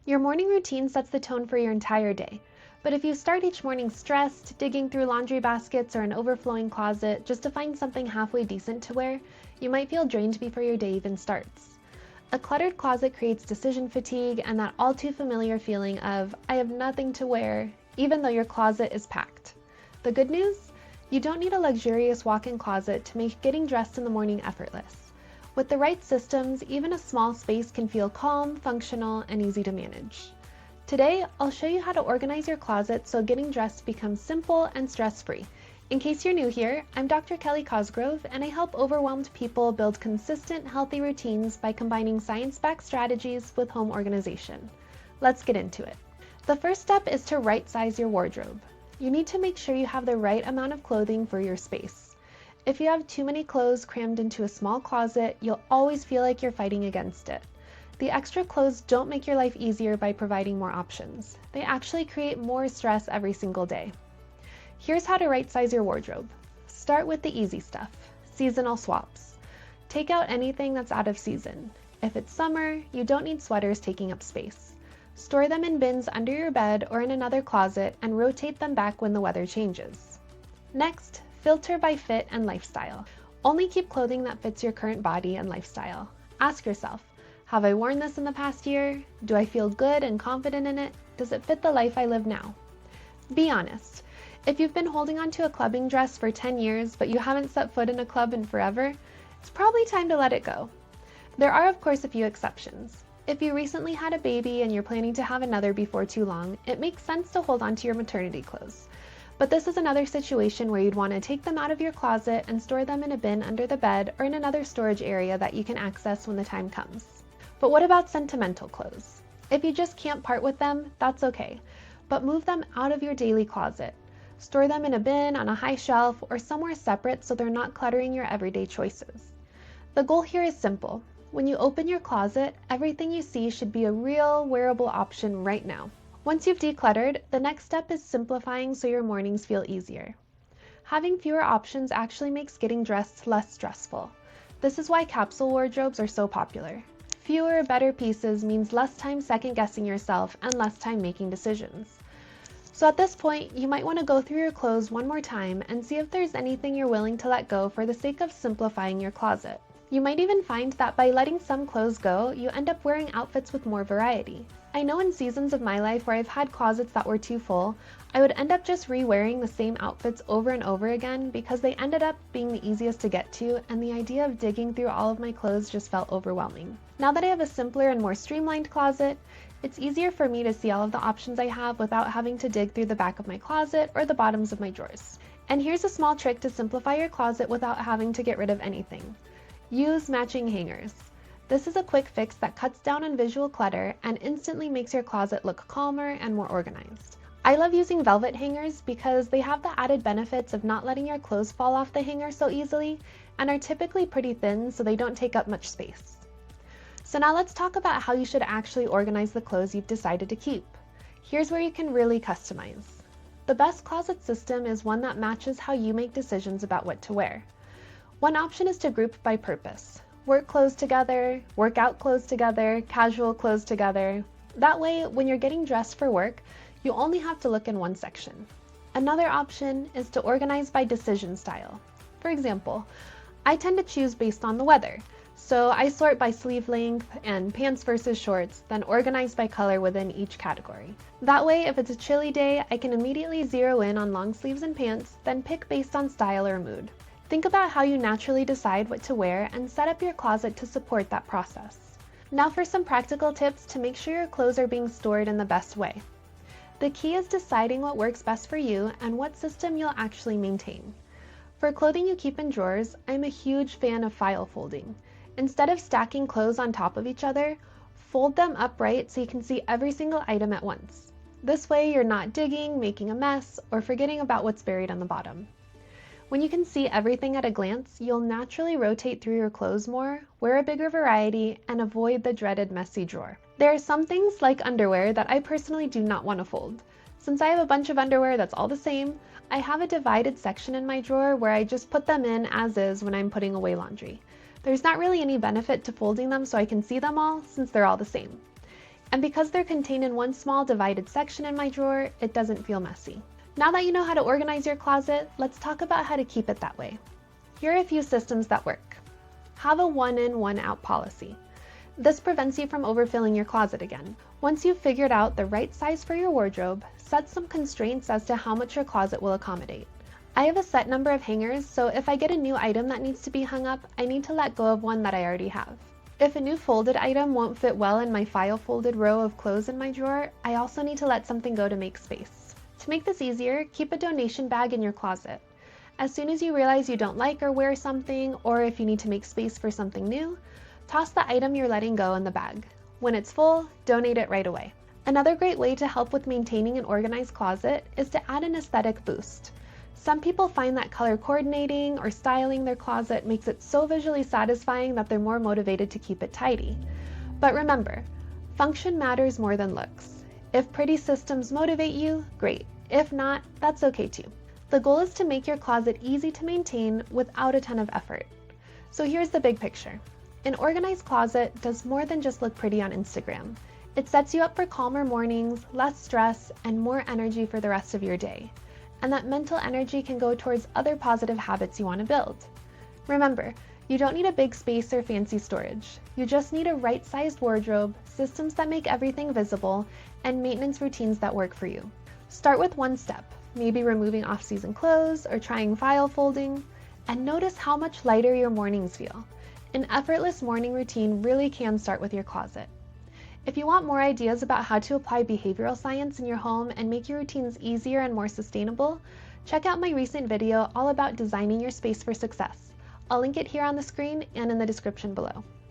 Your morning routine sets the tone for your entire day. But if you start each morning stressed, digging through laundry baskets or an overflowing closet just to find something halfway decent to wear, you might feel drained before your day even starts. A cluttered closet creates decision fatigue and that all too familiar feeling of, I have nothing to wear, even though your closet is packed. The good news? You don't need a luxurious walk-in closet to make getting dressed in the morning effortless. With the right systems, even a small space can feel calm, functional, and easy to manage. Today, I'll show you how to organize your closet so getting dressed becomes simple and stress-free. In case you're new here, I'm Dr. Kelly Cosgrove, and I help overwhelmed people build consistent, healthy routines by combining science-backed strategies with home organization. Let's get into it. The first step is to right-size your wardrobe. You need to make sure you have the right amount of clothing for your space. If you have too many clothes crammed into a small closet, you'll always feel like you're fighting against it. The extra clothes don't make your life easier by providing more options. They actually create more stress every single day. Here's how to right-size your wardrobe. Start with the easy stuff, seasonal swaps. Take out anything that's out of season. If it's summer, you don't need sweaters taking up space. Store them in bins under your bed or in another closet and rotate them back when the weather changes. Next, filter by fit and lifestyle. Only keep clothing that fits your current body and lifestyle. Ask yourself, have I worn this in the past year? Do I feel good and confident in it? Does it fit the life I live now? Be honest. If you've been holding onto a clubbing dress for 10 years but you haven't set foot in a club in forever, it's probably time to let it go. There are of course a few exceptions. If you recently had a baby and you're planning to have another before too long, it makes sense to hold on to your maternity clothes. But this is another situation where you'd want to take them out of your closet and store them in a bin under the bed or in another storage area that you can access when the time comes. But what about sentimental clothes? If you just can't part with them, that's okay. But move them out of your daily closet. Store them in a bin, on a high shelf, or somewhere separate so they're not cluttering your everyday choices. The goal here is simple. When you open your closet, everything you see should be a real, wearable option right now. Once you've decluttered, the next step is simplifying so your mornings feel easier. Having fewer options actually makes getting dressed less stressful. This is why capsule wardrobes are so popular. Fewer, better pieces means less time second-guessing yourself and less time making decisions. So at this point, you might want to go through your clothes one more time and see if there's anything you're willing to let go for the sake of simplifying your closet. You might even find that by letting some clothes go, you end up wearing outfits with more variety. I know in seasons of my life where I've had closets that were too full, I would end up just re-wearing the same outfits over and over again because they ended up being the easiest to get to, and the idea of digging through all of my clothes just felt overwhelming. Now that I have a simpler and more streamlined closet, it's easier for me to see all of the options I have without having to dig through the back of my closet or the bottoms of my drawers. And here's a small trick to simplify your closet without having to get rid of anything. Use matching hangers. This is a quick fix that cuts down on visual clutter and instantly makes your closet look calmer and more organized. I love using velvet hangers because they have the added benefits of not letting your clothes fall off the hanger so easily and are typically pretty thin so they don't take up much space. So now let's talk about how you should actually organize the clothes you've decided to keep. Here's where you can really customize. The best closet system is one that matches how you make decisions about what to wear. One option is to group by purpose. Work clothes together, workout clothes together, casual clothes together. That way, when you're getting dressed for work, you only have to look in one section. Another option is to organize by decision style. For example, I tend to choose based on the weather. So I sort by sleeve length and pants versus shorts, then organize by color within each category. That way, if it's a chilly day, I can immediately zero in on long sleeves and pants, then pick based on style or mood. Think about how you naturally decide what to wear and set up your closet to support that process. Now for some practical tips to make sure your clothes are being stored in the best way. The key is deciding what works best for you and what system you'll actually maintain. For clothing you keep in drawers, I'm a huge fan of file folding. Instead of stacking clothes on top of each other, fold them upright so you can see every single item at once. This way you're not digging, making a mess, or forgetting about what's buried on the bottom. When you can see everything at a glance, you'll naturally rotate through your clothes more, wear a bigger variety, and avoid the dreaded messy drawer. There are some things like underwear that I personally do not want to fold. Since I have a bunch of underwear that's all the same, I have a divided section in my drawer where I just put them in as is when I'm putting away laundry. There's not really any benefit to folding them so I can see them all since they're all the same. And because they're contained in one small divided section in my drawer, it doesn't feel messy. Now that you know how to organize your closet, let's talk about how to keep it that way. Here are a few systems that work. Have a one in, one out policy. This prevents you from overfilling your closet again. Once you've figured out the right size for your wardrobe, set some constraints as to how much your closet will accommodate. I have a set number of hangers, so if I get a new item that needs to be hung up, I need to let go of one that I already have. If a new folded item won't fit well in my file folded row of clothes in my drawer, I also need to let something go to make space. To make this easier, keep a donation bag in your closet. As soon as you realize you don't like or wear something, or if you need to make space for something new, toss the item you're letting go in the bag. When it's full, donate it right away. Another great way to help with maintaining an organized closet is to add an aesthetic boost. Some people find that color coordinating or styling their closet makes it so visually satisfying that they're more motivated to keep it tidy. But remember, function matters more than looks. If pretty systems motivate you, great. If not, that's okay too. The goal is to make your closet easy to maintain without a ton of effort. So here's the big picture. An organized closet does more than just look pretty on Instagram. It sets you up for calmer mornings, less stress, and more energy for the rest of your day. And that mental energy can go towards other positive habits you want to build. Remember, you don't need a big space or fancy storage. You just need a right-sized wardrobe, systems that make everything visible, and maintenance routines that work for you. Start with one step, maybe removing off-season clothes or trying file folding, and notice how much lighter your mornings feel. An effortless morning routine really can start with your closet. If you want more ideas about how to apply behavioral science in your home and make your routines easier and more sustainable, check out my recent video all about designing your space for success. I'll link it here on the screen and in the description below.